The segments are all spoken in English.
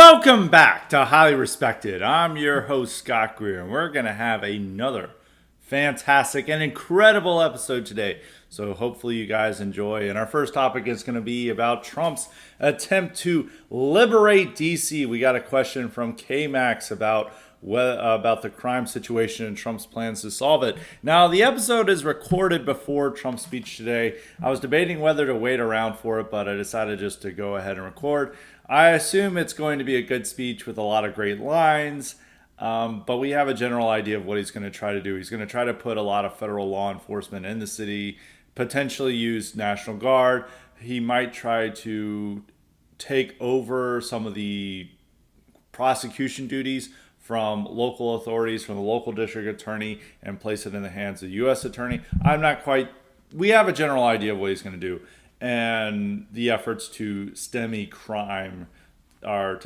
Welcome back to Highly Respected. I'm your host, Scott Greer, and we're going to have another fantastic and incredible episode today. So hopefully you guys enjoy. And our first topic is going to be about Trump's attempt to liberate DC. We got a question from K-Max about the crime situation and Trump's plans to solve it. Now, the episode is recorded before Trump's speech today. I was debating whether to wait around for it, but I decided just to go ahead and record. I assume it's going to be a good speech with a lot of great lines, but we have a general idea of what he's going to try to do. He's going to try to put a lot of federal law enforcement in the city, potentially use National Guard. He might try to take over some of the prosecution duties from local authorities, from the local district attorney, and place it in the hands of the U.S. attorney. We have a general idea of what he's going to do. And the efforts to stem crime or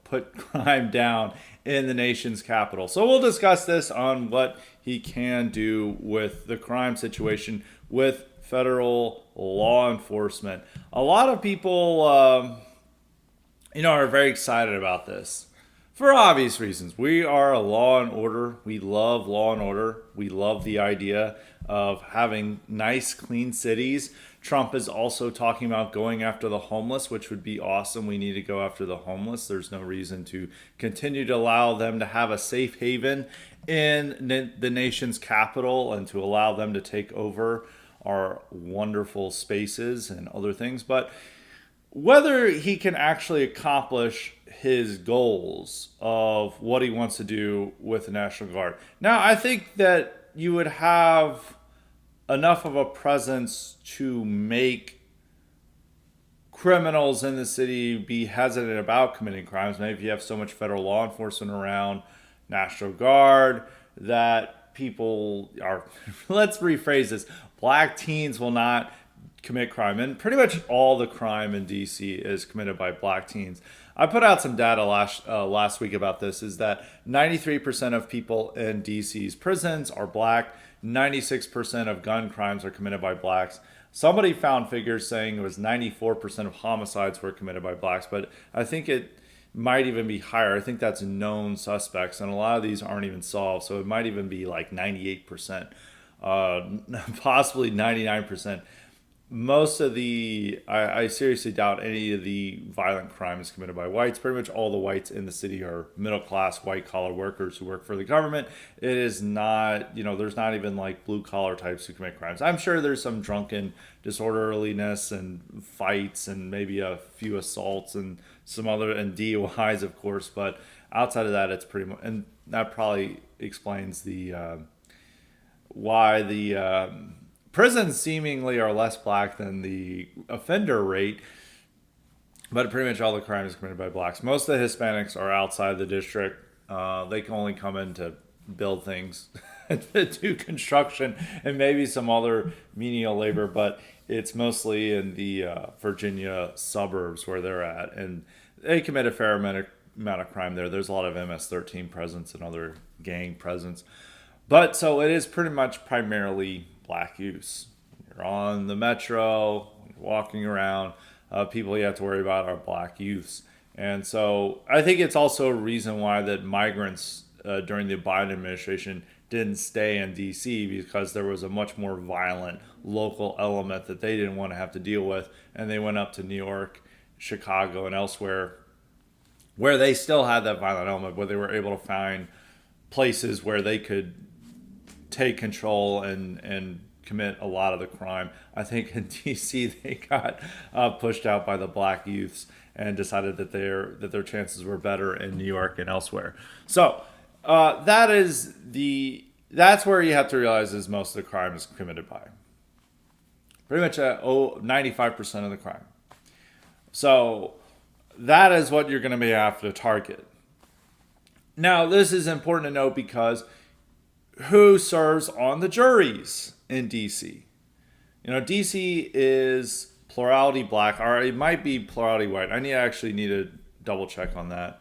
put crime down in the nation's capital. So we'll discuss this on what he can do with the crime situation with federal law enforcement. A lot of people, are very excited about this. For obvious reasons. We are a law and order. We love law and order. We love the idea of having nice, clean cities. Trump is also talking about going after the homeless, which would be awesome. We need to go after the homeless. There's no reason to continue to allow them to have a safe haven in the nation's capital and to allow them to take over our wonderful spaces and other things. But whether he can actually accomplish his goals of what he wants to do with the National Guard. Now, I think that you would have enough of a presence to make criminals in the city be hesitant about committing crimes. Maybe if you have so much federal law enforcement around, National Guard, that people are, let's rephrase this, black teens will not commit crime. And pretty much all the crime in DC is committed by black teens. I put out some data last week about this, is that 93% of people in DC's prisons are black. 96% of gun crimes are committed by blacks. Somebody found figures saying it was 94% of homicides were committed by blacks, but I think it might even be higher. I think that's known suspects, and a lot of these aren't even solved, so it might even be like 98%, possibly 99%. Most of I seriously doubt any of the violent crime is committed by whites. Pretty much all the whites in the city are middle-class, white-collar workers who work for the government. It is not, there's not even like blue-collar types who commit crimes. I'm sure there's some drunken disorderliness and fights and maybe a few assaults and some other, and DUIs, of course. But outside of that, it's pretty much, and that probably explains why the prisons seemingly are less black than the offender rate, but pretty much all the crime is committed by blacks. Most of the Hispanics are outside the district. They can only come in to build things, do construction, and maybe some other menial labor, but it's mostly in the Virginia suburbs where they're at, and they commit a fair amount of crime there. There's a lot of MS-13 presence and other gang presence. But so it is pretty much primarily black use. You're on the metro, you're walking around, people you have to worry about are black youths. And so I think it's also a reason why that migrants during the Biden administration didn't stay in D.C. because there was a much more violent local element that they didn't want to have to deal with. And they went up to New York, Chicago, and elsewhere where they still had that violent element, where they were able to find places where they could take control and commit a lot of the crime. I think in DC they got pushed out by the black youths and decided that their chances were better in New York and elsewhere. So that's where you have to realize is most of the crime is committed by. Pretty much 95% of the crime. So that is what you're going to be after to target. Now, this is important to note because who serves on the juries in DC? DC is plurality black, or it might be plurality white. I actually need to double check on that.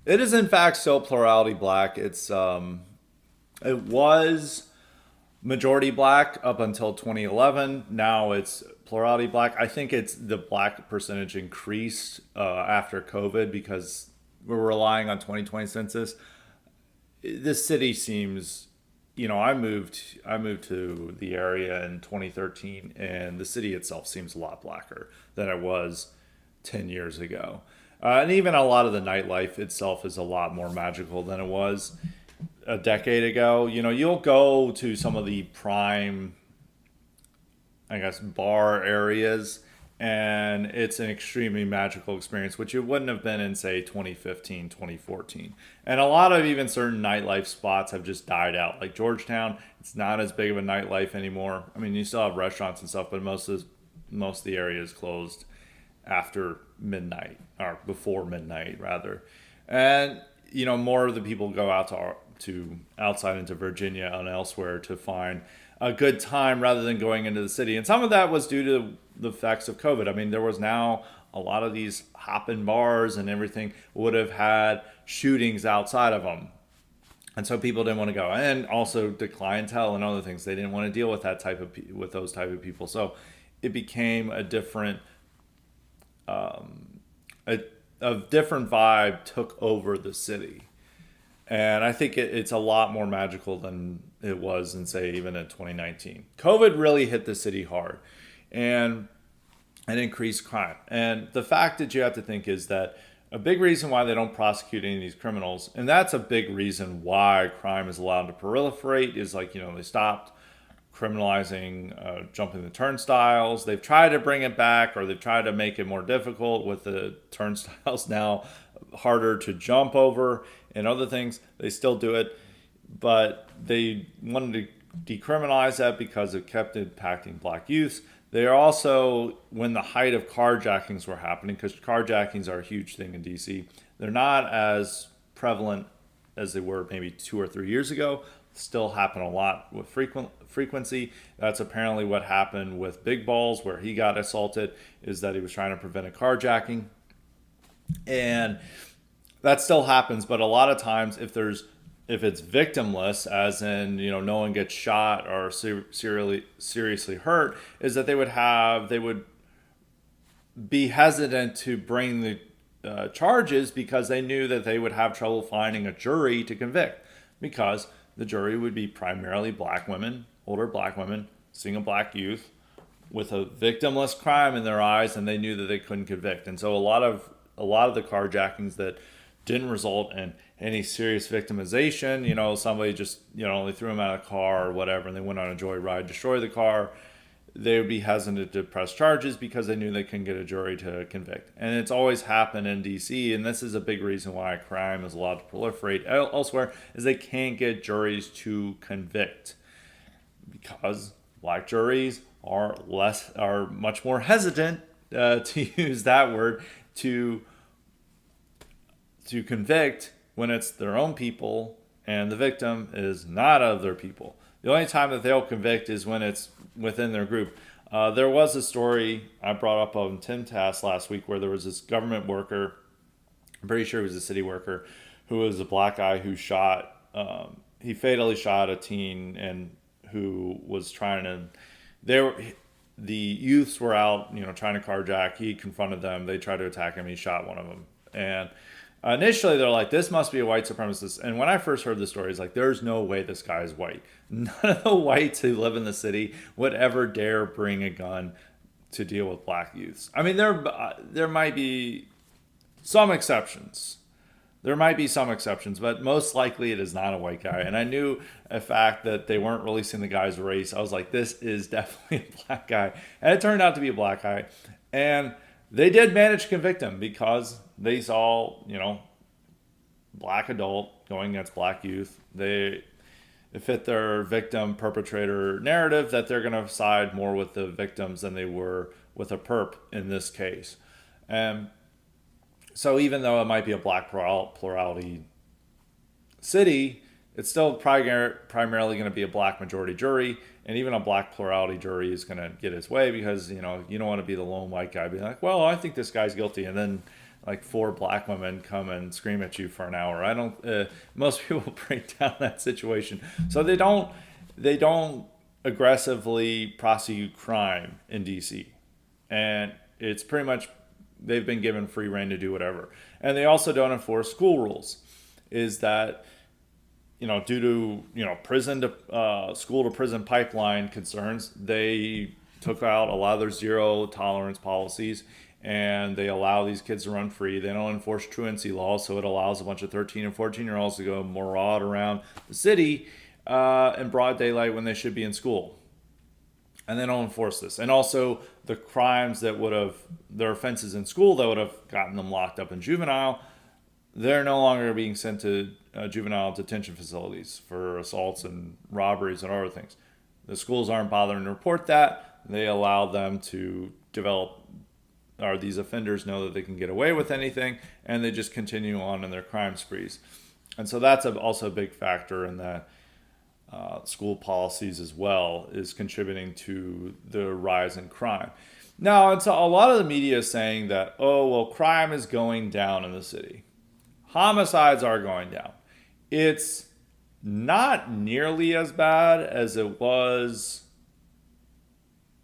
It is in fact still plurality black. It was majority black up until 2011. Now it's plurality black. I think it's the black percentage increased after COVID because we're relying on 2020 census. This city seems, I moved to the area in 2013, and the city itself seems a lot blacker than it was 10 years ago. And even a lot of the nightlife itself is a lot more magical than it was a decade ago. You'll go to some of the prime, I guess, bar areas, and it's an extremely magical experience, which it wouldn't have been in, say, 2015, 2014. And a lot of even certain nightlife spots have just died out. Like Georgetown, it's not as big of a nightlife anymore. I mean, you still have restaurants and stuff, but most of the area is closed after midnight, or before midnight rather. And more of the people go out to outside into Virginia and elsewhere to find a good time rather than going into the city. And some of that was due to the effects of COVID. I mean, there was now a lot of these hop-in bars and everything would have had shootings outside of them. And so people didn't want to go. And also the clientele and other things, they didn't want to deal with with those type of people. So it became a different a different vibe took over the city. And I think it's a lot more magical than it was in, say, even in 2019. COVID really hit the city hard and increased crime. And the fact that you have to think is that a big reason why they don't prosecute any of these criminals, and that's a big reason why crime is allowed to proliferate, is they stopped criminalizing jumping the turnstiles. They've tried to bring it back, or they've tried to make it more difficult with the turnstiles now harder to jump over and other things. They still do it, but they wanted to decriminalize that because it kept impacting black youths. They are also, when the height of carjackings were happening, because carjackings are a huge thing in DC, they're not as prevalent as they were maybe 2 or 3 years ago. Still happen a lot with frequency. That's apparently what happened with Big Balls, where he got assaulted, is that he was trying to prevent a carjacking. And that still happens, but a lot of times if it's victimless, as in no one gets shot or seriously hurt, is that they would be hesitant to bring the charges because they knew that they would have trouble finding a jury to convict, because the jury would be primarily black women, older black women, seeing a black youth with a victimless crime in their eyes, and they knew that they couldn't convict. And so a lot of the carjackings that didn't result in any serious victimization, somebody just, they threw them out of a car or whatever, and they went on a joyride, destroyed the car, they would be hesitant to press charges because they knew they couldn't get a jury to convict. And it's always happened in DC, and this is a big reason why crime is allowed to proliferate elsewhere, is they can't get juries to convict because black juries are much more hesitant, to use that word, to convict when it's their own people and the victim is not of their people. The only time that they'll convict is when it's within their group. There was a story I brought up on Tim Task last week where there was this government worker, I'm pretty sure he was a city worker, who was a black guy who he fatally shot a teen, and who was trying to, the youths were out, trying to carjack. He confronted them. They tried to attack him. He shot one of them. And initially, they're like, this must be a white supremacist. And when I first heard the story, it's like, there's no way this guy is white. None of the whites who live in the city would ever dare bring a gun to deal with black youths. I mean, there might be some exceptions. But most likely it is not a white guy. And I knew a fact that they weren't releasing the guy's race. I was like, this is definitely a black guy. And it turned out to be a black guy. And they did manage to convict him because they saw, black adult going against black youth. It fit their victim perpetrator narrative that they're going to side more with the victims than they were with a perp in this case. And so even though it might be a black plurality city, it's still primarily going to be a black majority jury. And even a black plurality jury is going to get its way because, you don't want to be the lone white guy being like, well, I think this guy's guilty. And then like 4 black women come and scream at you for an hour. Most people break down that situation. So they don't aggressively prosecute crime in DC. And it's pretty much they've been given free reign to do whatever. And they also don't enforce school rules. Is that due to prison to school to prison pipeline concerns, they took out a lot of their zero tolerance policies, and they allow these kids to run free. They don't enforce truancy laws, so it allows a bunch of 13 and 14-year-olds to go maraud around the city in broad daylight when they should be in school. And they don't enforce this. And also the crimes that would have, their offenses in school that would have gotten them locked up in juvenile, they're no longer being sent to juvenile detention facilities for assaults and robberies and other things. The schools aren't bothering to report that. They allow them to develop, or these offenders know that they can get away with anything, and they just continue on in their crime sprees. And so that's also a big factor in that school policies as well is contributing to the rise in crime. Now, it's a lot of the media is saying that, oh, well, crime is going down in the city. Homicides are going down. It's not nearly as bad as it was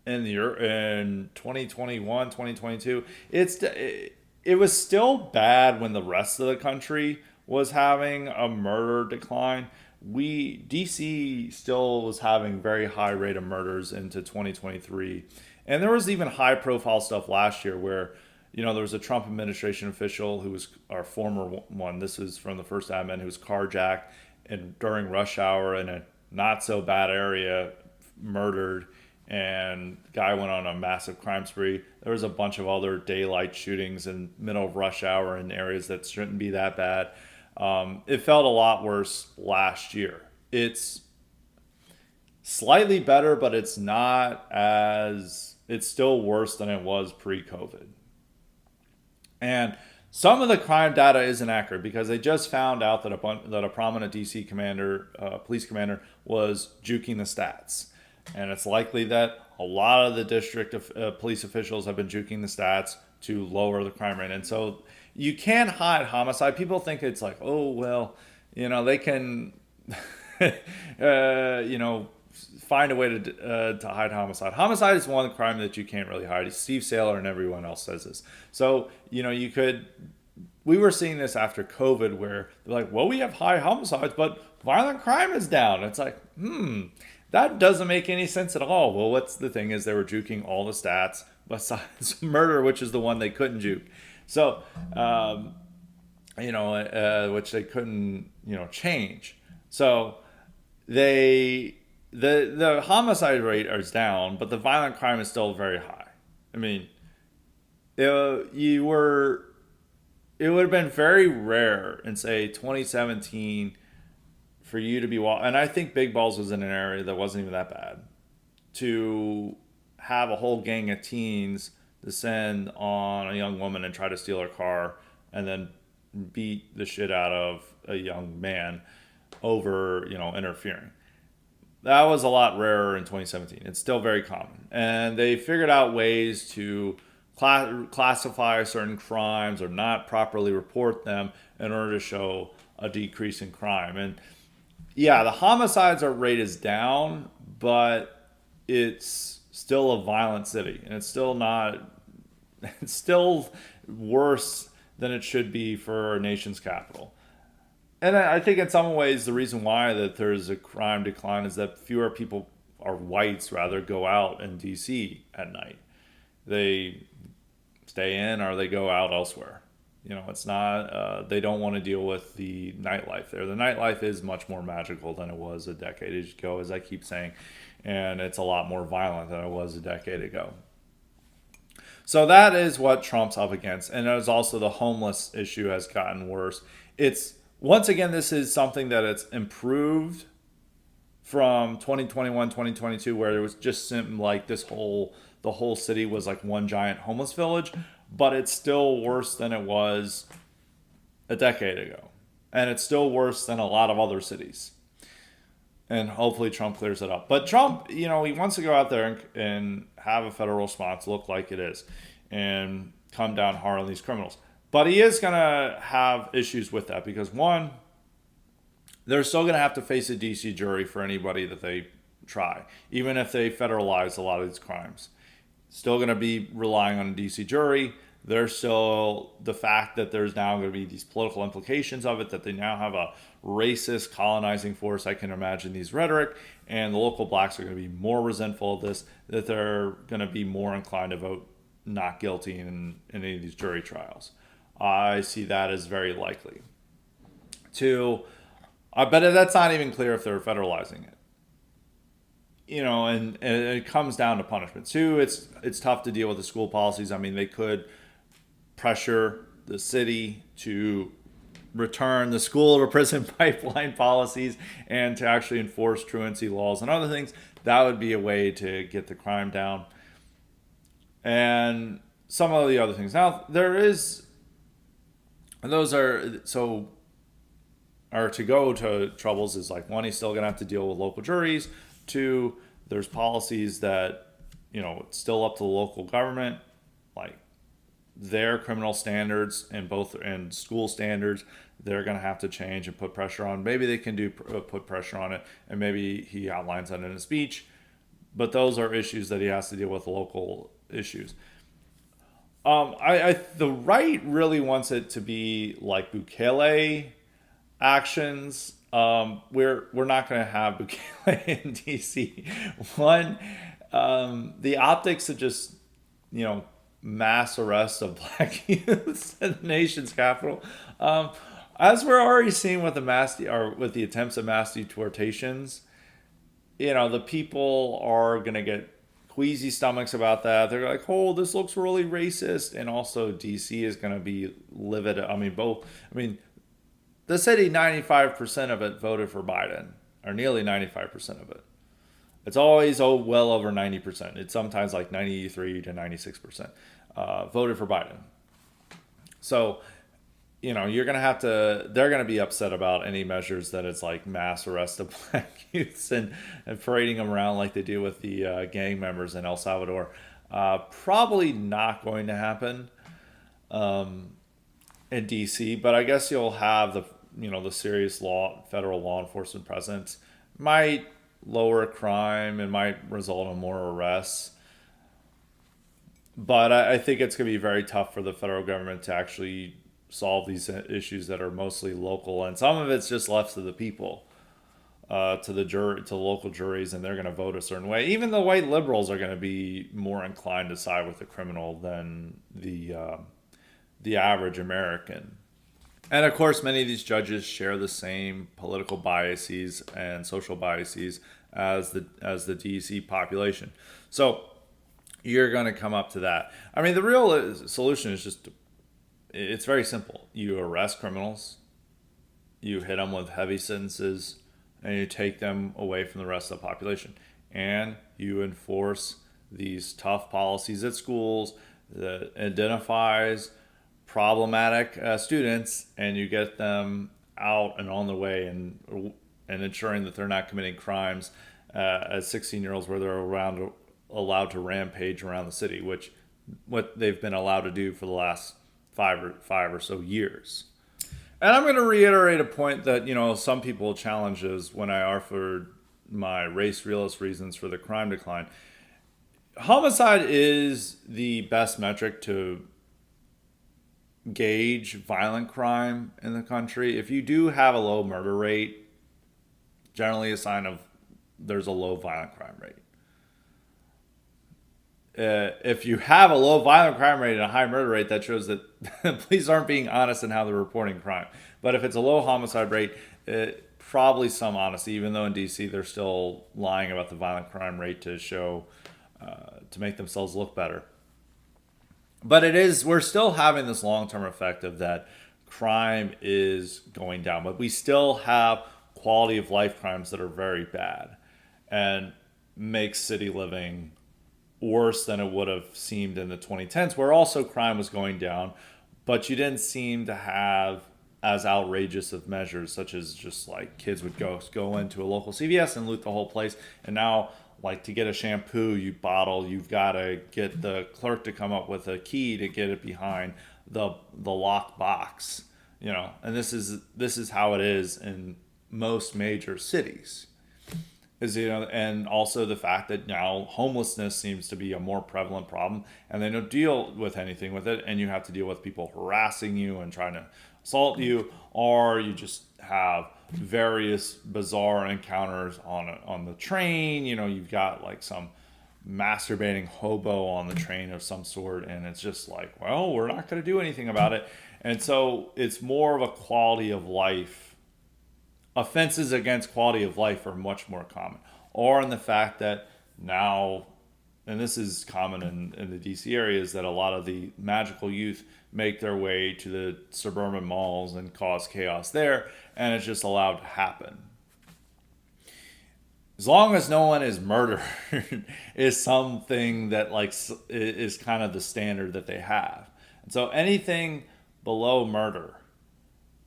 in 2021, 2022. It was still bad when the rest of the country was having a murder decline. DC still was having very high rate of murders into 2023. And there was even high profile stuff last year where, there was a Trump administration official who was our former one. This is from the first admin, who was carjacked and during rush hour in a not so bad area, murdered, and the guy went on a massive crime spree. There was a bunch of other daylight shootings in middle of rush hour in areas that shouldn't be that bad. It felt a lot worse last year. It's slightly better, but it's still worse than it was pre-COVID. And some of the crime data isn't accurate because they just found out that a prominent DC police commander was juking the stats. And it's likely that a lot of the district police officials have been juking the stats to lower the crime rate. And so you can't hide homicide. People think it's like, oh, well, they can, find a way to hide homicide. Homicide is one crime that you can't really hide. Steve Saylor and everyone else says this. So, we were seeing this after COVID where they're like, well, we have high homicides, but violent crime is down. It's like, that doesn't make any sense at all. Well, what's the thing is they were juking all the stats besides murder, which is the one they couldn't juke. So, which they couldn't, change. So the homicide rate is down, but the violent crime is still very high. I mean, it would have been very rare in, say, 2017 for you to be and I think Big Balls was in an area that wasn't even that bad, to have a whole gang of teens descend on a young woman and try to steal her car and then beat the shit out of a young man over, interfering. That was a lot rarer in 2017. It's still very common. And they figured out ways to classify certain crimes or not properly report them in order to show a decrease in crime. And yeah, the homicides rate is down, but it's still a violent city. And it's still worse than it should be for our nation's capital. And I think in some ways the reason why that there's a crime decline is that fewer people, or whites rather, go out in DC at night. They stay in or they go out elsewhere. It's not, they don't want to deal with the nightlife there. The nightlife is much more magical than it was a decade ago, as I keep saying. And it's a lot more violent than it was a decade ago. So that is what Trump's up against. And there's also the homeless issue has gotten worse. Once again, this is something that it's improved from 2021, 2022, where it was just something like the whole city was like one giant homeless village, but it's still worse than it was a decade ago. And it's still worse than a lot of other cities. And hopefully Trump clears it up. But Trump, he wants to go out there and have a federal response look like it is and come down hard on these criminals. But he is going to have issues with that because, one, they're still going to have to face a DC jury for anybody that they try, even if they federalize a lot of these crimes. Still going to be relying on a DC jury. There's still the fact that there's now going to be these political implications of it, that they now have a racist colonizing force. I can imagine these rhetoric, and the local blacks are going to be more resentful of this, that they're going to be more inclined to vote not guilty in any of these jury trials. I see that as very likely. Two, I bet that's not even clear if they're federalizing it. And it comes down to punishment. Two, it's tough to deal with the school policies. I mean, they could pressure the city to return the school to prison pipeline policies and to actually enforce truancy laws and other things. That would be a way to get the crime down. And some of the other things. Now, those are, so, or to go to troubles is like, one, he's still going to have to deal with local juries. Two, there's policies that, it's still up to the local government, like their criminal standards and school standards, they're going to have to change and put pressure on. Maybe they can put pressure on it, and maybe he outlines that in his speech. But those are issues that he has to deal with, local issues. The right really wants it to be like Bukele actions. We're not going to have Bukele in DC. One, the optics of just mass arrest of black youths in the nation's capital, as we're already seeing with with the attempts at mass deportations. The people are going to get queasy stomachs about that. They're like, oh, this looks really racist. And also DC is going to be livid. I mean, the city, 95% of it voted for Biden, or nearly 95% of it. It's always well over 90%. It's sometimes like 93 to 96% voted for Biden. So, they're going to be upset about any measures that it's like mass arrest of black youths and parading them around like they do with the gang members in El Salvador. Probably not going to happen in DC, but I guess you'll have the serious federal law enforcement presence. Might lower crime and might result in more arrests. But I think it's going to be very tough for the federal government to actually solve these issues that are mostly local, and some of it's just left to the people, to the jury, to local juries, and they're going to vote a certain way. Even the white liberals are going to be more inclined to side with the criminal than the average American. And of course, many of these judges share the same political biases and social biases as the DC population. So you're going to come up to that. I mean, the real solution is it's very simple. You arrest criminals, you hit them with heavy sentences, and you take them away from the rest of the population. And you enforce these tough policies at schools that identifies problematic students, and you get them out and on the way, and ensuring that they're not committing crimes as 16-year-olds where they're allowed to rampage around the city, which what they've been allowed to do for the last five or so years. And I'm going to reiterate a point that some people challenges when I offered my race realist reasons for the crime decline. Homicide is the best metric to gauge violent crime in the country. If you do have a low murder rate, generally a sign of there's a low violent crime rate. If you have a low violent crime rate and a high murder rate, that shows that police aren't being honest in how they're reporting crime. But if it's a low homicide rate, probably some honesty, even though in DC they're still lying about the violent crime rate to show, to make themselves look better. But we're still having this long-term effect of that crime is going down, but we still have quality of life crimes that are very bad and make city living worse than it would have seemed in the 2010s, where also crime was going down, but you didn't seem to have as outrageous of measures, such as just like kids would go into a local CVS and loot the whole place. And now, like, to get a shampoo you've got to get the clerk to come up with a key to get it behind the locked box, and this is how it is in most major cities. is, and also the fact that now homelessness seems to be a more prevalent problem, and they don't deal with anything with it, and you have to deal with people harassing you and trying to assault you, or you just have various bizarre encounters on the train. You've got like some masturbating hobo on the train of some sort, and it's just like, well, we're not going to do anything about it. And so it's more of a quality of life. Offenses against quality of life are much more common, or in the fact that now, and this is common in the DC areas, that a lot of the magical youth make their way to the suburban malls and cause chaos there, and it's just allowed to happen. As long as no one is murdered is something that like is kind of the standard that they have. And so anything below murder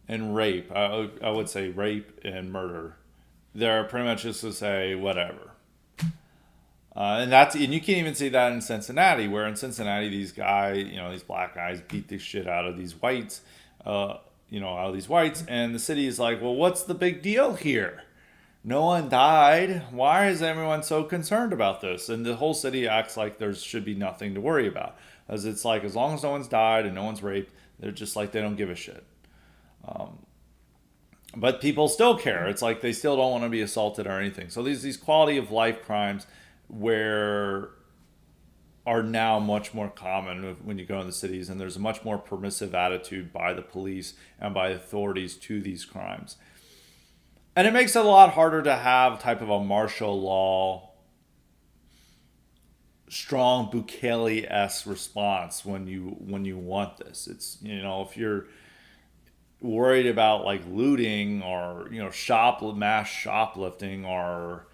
and rape, I would say rape and murder, they're pretty much just to say whatever. And you can even see that in Cincinnati, where in Cincinnati these guys, these black guys beat the shit out of these whites, and the city is like, well, what's the big deal here? No one died. Why is everyone so concerned about this? And the whole city acts like there should be nothing to worry about, as it's like, as long as no one's died and no one's raped, they're just like, they don't give a shit. But people still care. It's like they still don't want to be assaulted or anything. So these quality of life crimes where are now much more common when you go in the cities, and there's a much more permissive attitude by the police and by authorities to these crimes. And it makes it a lot harder to have type of a martial law, strong Bukele-esque response when you want this. It's, if you're worried about like looting or mass shoplifting or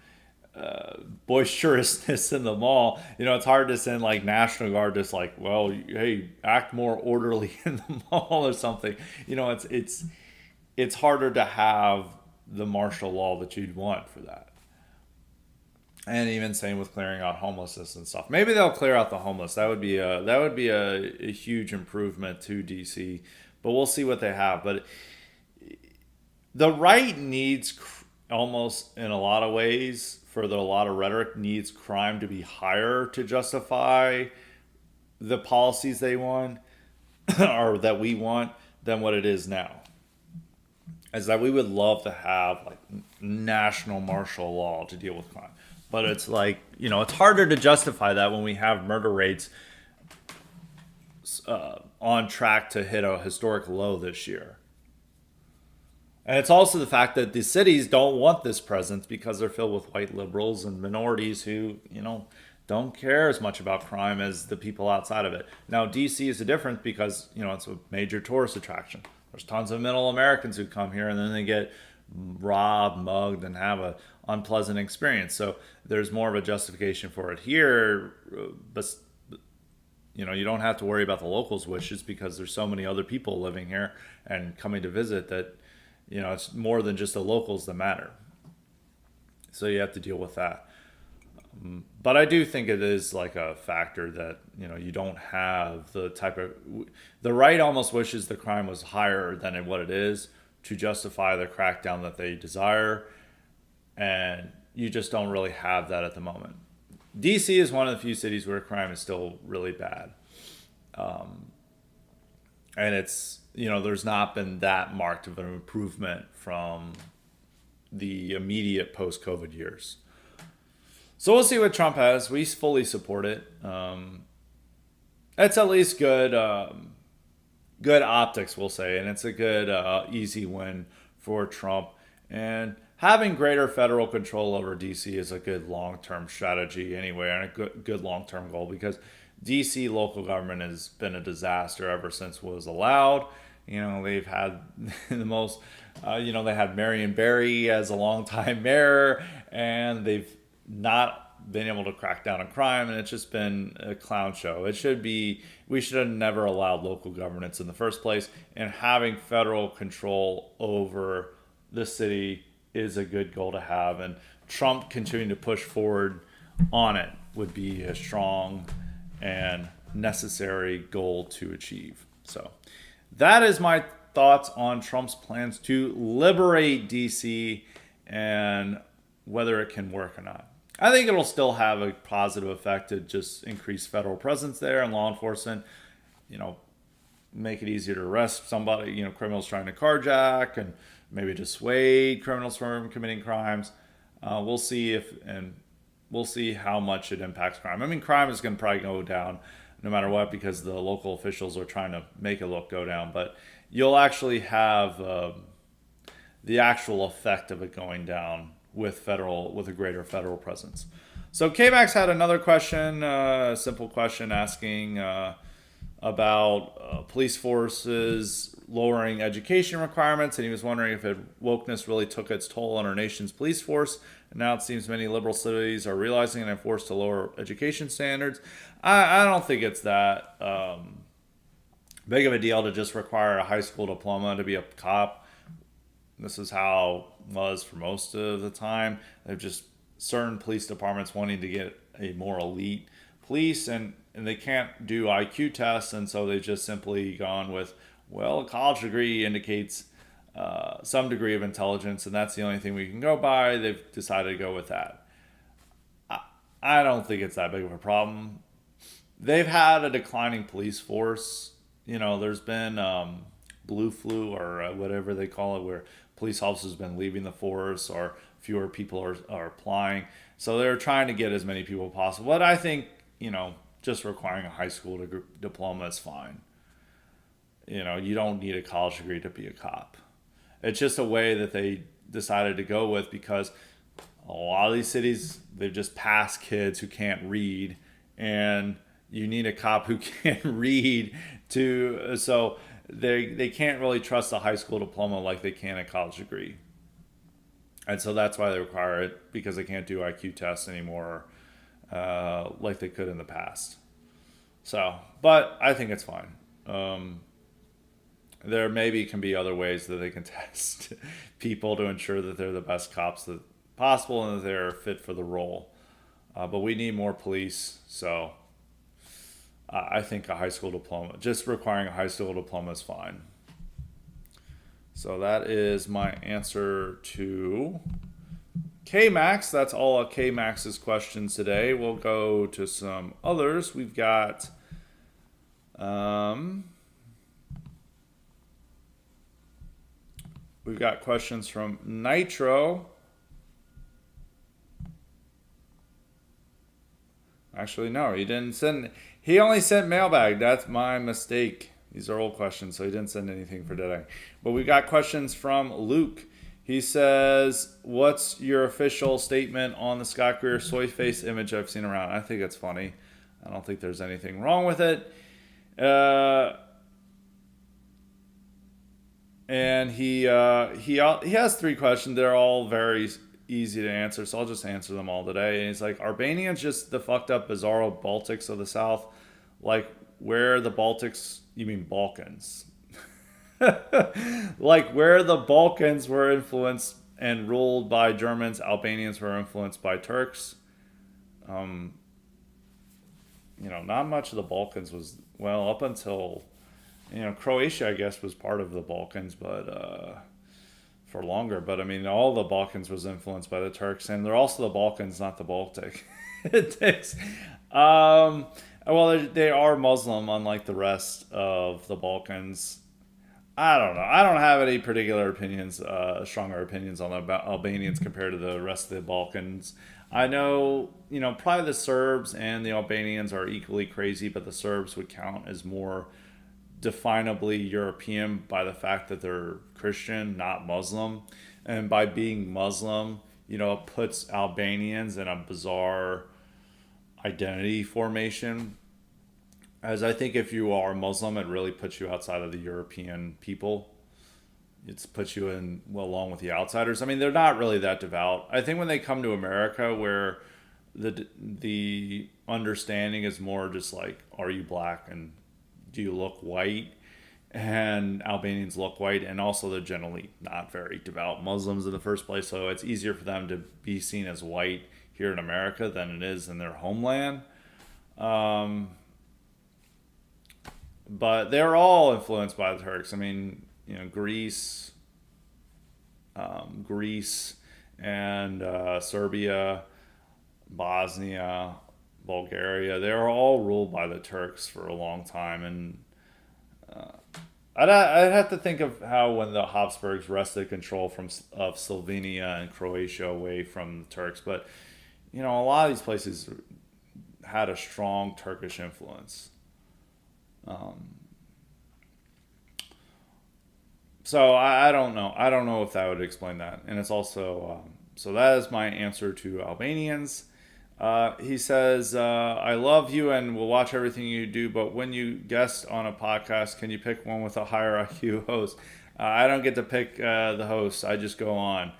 boisterousness in the mall, it's hard to send like National Guard just like, well, hey, act more orderly in the mall or something. It's harder to have the martial law that you'd want for that. And even same with clearing out homelessness and stuff. Maybe they'll clear out the homeless. That would be a huge improvement to DC. But we'll see what they have. But the right needs, almost in a lot of ways, for a lot of rhetoric, needs crime to be higher to justify the policies they want or that we want than what it is now. Is that we would love to have like national martial law to deal with crime. But it's like, it's harder to justify that when we have murder rates on track to hit a historic low this year. And it's also the fact that the cities don't want this presence because they're filled with white liberals and minorities who, don't care as much about crime as the people outside of it. Now, DC is a difference because, it's a major tourist attraction. There's tons of middle Americans who come here and then they get robbed, mugged, and have a unpleasant experience. So there's more of a justification for it here, but you don't have to worry about the locals' wishes because there's so many other people living here and coming to visit that, it's more than just the locals that matter. So you have to deal with that. But I do think it is like a factor that, you don't have the type of, the right almost wishes the crime was higher than what it is to justify the crackdown that they desire. And you just don't really have that at the moment. DC is one of the few cities where crime is still really bad. And it's, there's not been that marked of an improvement from the immediate post-COVID years. So we'll see what Trump has. We fully support it. It's at least good optics, we'll say. And it's a good, easy win for Trump. And having greater federal control over DC is a good long-term strategy anyway, and a good long-term goal, because DC local government has been a disaster ever since it was allowed. They've had the most, they had Marion Barry as a longtime mayor, and they've not been able to crack down on crime, and it's just been a clown show. We should have never allowed local governance in the first place, and having federal control over the city is a good goal to have, and Trump continuing to push forward on it would be a strong and necessary goal to achieve. So that is my thoughts on Trump's plans to liberate DC and whether it can work or not. I think it'll still have a positive effect to just increase federal presence there and law enforcement. You know, make it easier to arrest somebody. You know, criminals trying to carjack and maybe dissuade criminals from committing crimes. We'll see we'll see how much it impacts crime. I mean, crime is going to probably go down no matter what because the local officials are trying to make it go down. But you'll actually have the actual effect of it going down with a greater federal presence. So KMax had another question, a simple question asking about police forces lowering education requirements, and he was wondering if wokeness really took its toll on our nation's police force. And now it seems many liberal cities are realizing and are forced to lower education standards. I don't think it's that big of a deal to just require a high school diploma to be a cop. This is how it was for most of the time. They've just certain police departments wanting to get a more elite police, and they can't do IQ tests, and so they've just simply gone with, well, a college degree indicates some degree of intelligence, and that's the only thing we can go by. They've decided to go with that. I don't think it's that big of a problem. They've had a declining police force. You know, there's been blue flu or whatever they call it, where police officers have been leaving the force or fewer people are applying. So they're trying to get as many people as possible. But I think, you know, just requiring a high school diploma is fine. You know, you don't need a college degree to be a cop. It's just a way that they decided to go with because a lot of these cities, they've just passed kids who can't read, and you need a cop who can read so they can't really trust a high school diploma like they can a college degree. And so that's why they require it, because they can't do IQ tests anymore like they could in the past. So, but I think it's fine. There maybe can be other ways that they can test people to ensure that they're the best cops that possible and that they're fit for the role. But we need more police, so I think a high school diploma, just requiring a high school diploma is fine. So that is my answer to KMax. That's all of KMax's questions today. We'll go to some others. We've got questions from Nitro. Actually, no, he didn't send. He only sent mailbag. That's my mistake. These are old questions, so he didn't send anything for today. But we got questions from Luke. He says, what's your official statement on the Scott Greer soy face image I've seen around? I think it's funny. I don't think there's anything wrong with it. And he has 3 questions. They're all very easy to answer, so I'll just answer them all today. And he's like, Albanians just the fucked up bizarro Baltics of the South? Like, where the Baltics, you mean Balkans? Like, where the Balkans were influenced and ruled by Germans, Albanians were influenced by Turks. You know, not much of the Balkans was, well, up until, you know, Croatia, I guess, was part of the Balkans, but for longer. But I mean, all the Balkans was influenced by the Turks, and they're also the Balkans, not the Baltic. Well, they are Muslim, unlike the rest of the Balkans. I don't know. I don't have any particular opinions, stronger opinions on the Albanians compared to the rest of the Balkans. I know, you know, probably the Serbs and the Albanians are equally crazy, but the Serbs would count as more definably European by the fact that they're Christian, not Muslim. And by being Muslim, you know, it puts Albanians in a bizarre identity formation. As I think if you are Muslim, it really puts you outside of the European people. It puts you in, well, along with the outsiders. I mean, they're not really that devout. I think when they come to America, where the understanding is more just like, are you black and do you look white? And Albanians look white, and also they're generally not very devout Muslims in the first place, so it's easier for them to be seen as white here in America than it is in their homeland. But they're all influenced by the Turks. I mean, you know, Greece and Serbia, Bosnia, Bulgaria. They were all ruled by the Turks for a long time, and I'd have to think of how when the Habsburgs wrested control of Slovenia and Croatia away from the Turks, but a lot of these places had a strong Turkish influence. So I don't know. I don't know if that would explain that. And it's also so that is my answer to Albanians. He says, I love you and will watch everything you do, but when you guest on a podcast, can you pick one with a higher IQ host? I don't get to pick the host. I just go on.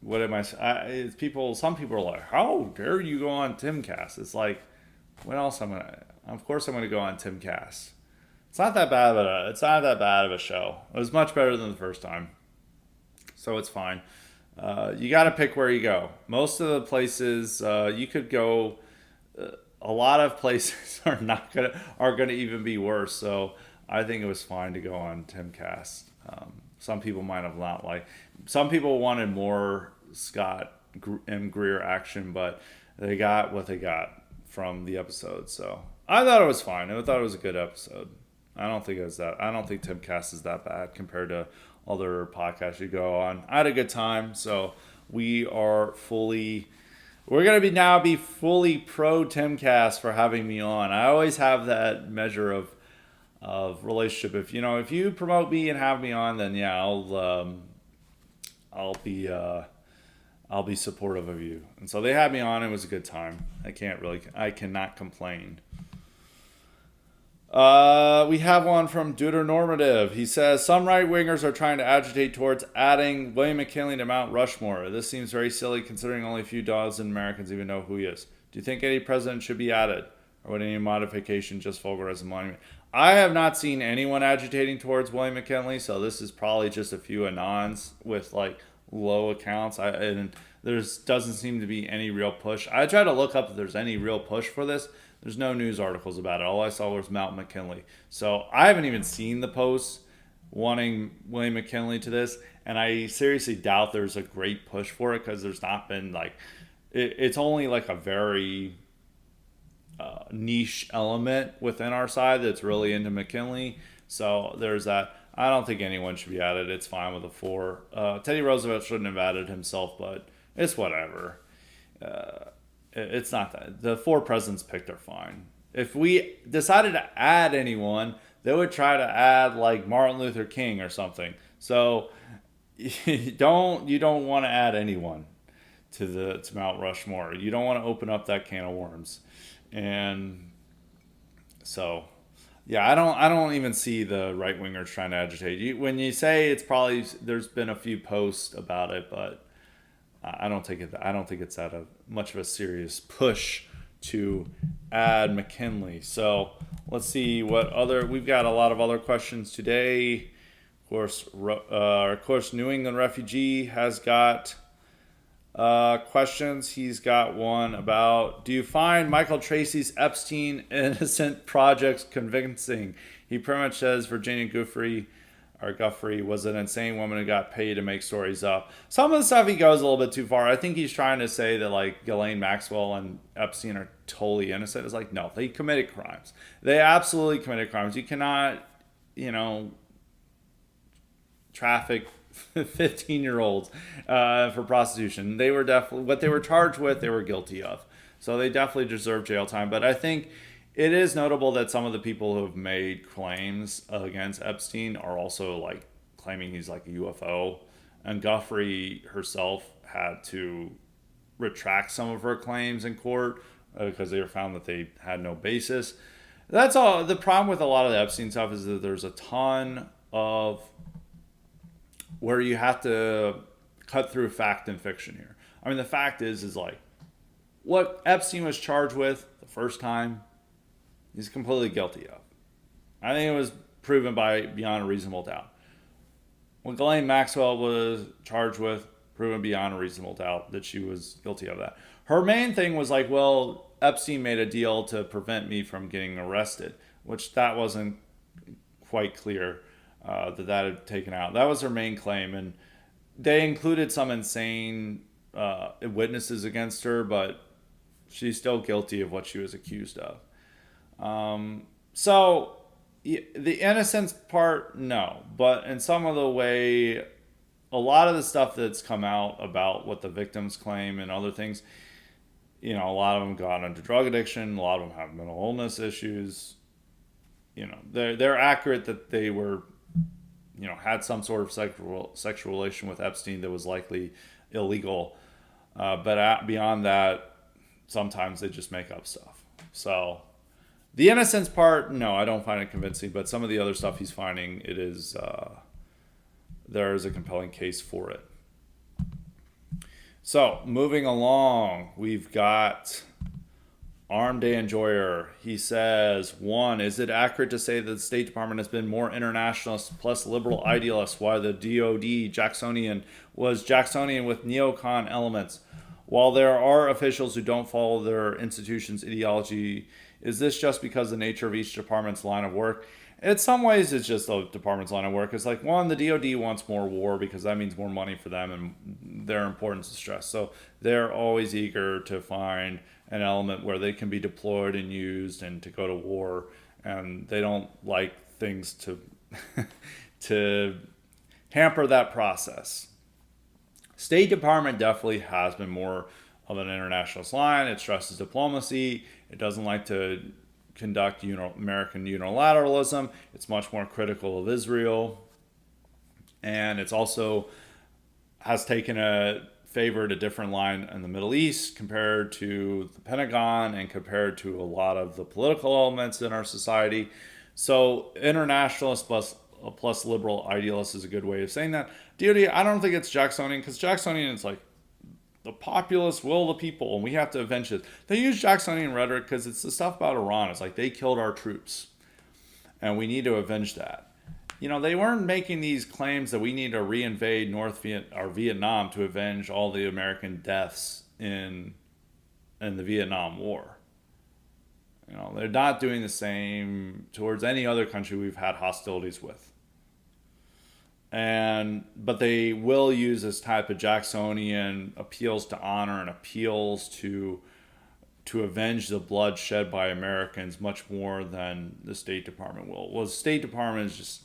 What am it's people? Some people are like, how dare you go on Timcast? It's like, when else am I? Of course, I'm going to go on Timcast. It's not that bad of a show. It was much better than the first time, so it's fine. You got to pick where you go. Most of the places you could go, a lot of places are gonna even be worse. So I think it was fine to go on Timcast. Some people might have not liked. Some people wanted more Scott and Greer action, but they got what they got from the episode. So I thought it was fine. I thought it was a good episode. I don't think it was that. I don't think Timcast is that bad compared to other podcasts you go on. I had a good time, so we're gonna be fully pro Timcast for having me on. I always have that measure of relationship. If you promote me and have me on, then yeah, I'll be supportive of you. And so they had me on. It was a good time. I cannot complain. We have one from Deuteronormative. He says, some right-wingers are trying to agitate towards adding William McKinley to Mount Rushmore. This seems very silly considering only a few dozen Americans even know who he is. Do you think any president should be added? Or would any modification just vulgarize the monument? I have not seen anyone agitating towards William McKinley, so this is probably just a few anons with low accounts. And there doesn't seem to be any real push. I tried to look up if there's any real push for this. There's no news articles about it. All I saw was Mount McKinley. So I haven't even seen the posts wanting William McKinley to this. And I seriously doubt there's a great push for it because there's not been it's only a very niche element within our side that's really into McKinley. So there's that. I don't think anyone should be added. It's fine with a 4. Teddy Roosevelt shouldn't have added himself, but it's whatever. It's not that. The 4 presidents picked are fine. If we decided to add anyone, they would try to add Martin Luther King or something. So you don't want to add anyone to Mount Rushmore. You don't want to open up that can of worms. And so yeah, I don't even see the right wingers trying to agitate. When you say it's probably, there's been a few posts about it, but I don't think it's that much of a serious push to add McKinley. So let's see we've got a lot of other questions today. Of course, New England refugee has got questions. He's got one about, do you find Michael Tracy's Epstein innocent projects convincing? He pretty much says Virginia Guffrey was an insane woman who got paid to make stories up. Some of the stuff he goes a little bit too far. I think he's trying to say that Ghislaine Maxwell and Epstein are totally innocent. It's no, they committed crimes. They absolutely committed crimes. You cannot, traffic 15-year-olds for prostitution. They were definitely, what they were charged with, they were guilty of. So they definitely deserve jail time. But I think it is notable that some of the people who have made claims against Epstein are also claiming he's a UFO. And Guffrey herself had to retract some of her claims in court because they were found that they had no basis. That's all. The problem with a lot of the Epstein stuff is that there's a ton of where you have to cut through fact and fiction here. I mean, the fact is what Epstein was charged with the first time, he's completely guilty of. I think it was proven beyond a reasonable doubt. What Ghislaine Maxwell was charged with, proven beyond a reasonable doubt that she was guilty of that. Her main thing was well, Epstein made a deal to prevent me from getting arrested, which that wasn't quite clear that had taken out. That was her main claim, and they included some insane witnesses against her, but she's still guilty of what she was accused of. So the innocence part, no, but in some of the way, a lot of the stuff that's come out about what the victims claim and other things, a lot of them got into drug addiction, a lot of them have mental illness issues. They're accurate that they were, had some sort of sexual relation with Epstein that was likely illegal. But beyond that, sometimes they just make up stuff. So the innocence part, no, I don't find it convincing. But some of the other stuff he's finding, it is there is a compelling case for it. So moving along, we've got Arm Day Enjoyer. He says, 1, is it accurate to say that the State Department has been more internationalist plus liberal idealist, while the DoD was Jacksonian with neocon elements? While there are officials who don't follow their institution's ideology, is this just because of the nature of each department's line of work? In some ways, it's just the department's line of work. It's like, one, the DoD wants more war because that means more money for them and their importance is stressed. So they're always eager to find an element where they can be deployed and used and to go to war. And they don't like things to to hamper that process. State Department definitely has been more of an internationalist line. It stresses diplomacy. It doesn't like to conduct American unilateralism. It's much more critical of Israel. And it's also has favored a different line in the Middle East compared to the Pentagon and compared to a lot of the political elements in our society. So internationalist plus liberal idealist is a good way of saying that. DoD, I don't think it's Jacksonian, because Jacksonian is like the populace will of the people, and we have to avenge it. They use Jacksonian rhetoric because it's the stuff about Iran. It's like they killed our troops, and we need to avenge that. They weren't making these claims that we need to reinvade Vietnam to avenge all the American deaths in the Vietnam War. They're not doing the same towards any other country we've had hostilities with. But they will use this type of Jacksonian appeals to honor and appeals to avenge the blood shed by Americans much more than the State Department will. Well, the State Department is just,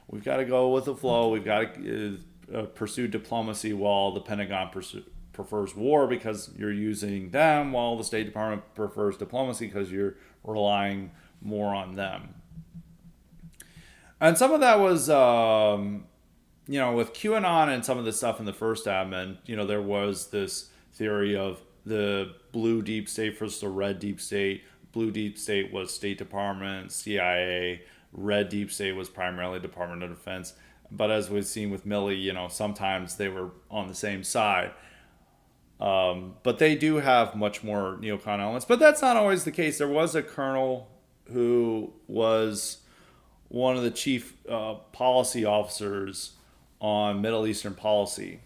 we've got to go with the flow. We've got to pursue diplomacy, while the Pentagon prefers war because you're using them, while the State Department prefers diplomacy because you're relying more on them. And some of that was, with QAnon and some of the stuff in the first admin, there was this theory of the blue deep state versus the red deep state. Blue deep state was State Department, CIA. Red deep state was primarily Department of Defense. But as we've seen with Milley, sometimes they were on the same side. But they do have much more neocon elements. But that's not always the case. There was a colonel who was one of the chief policy officers on Middle Eastern policy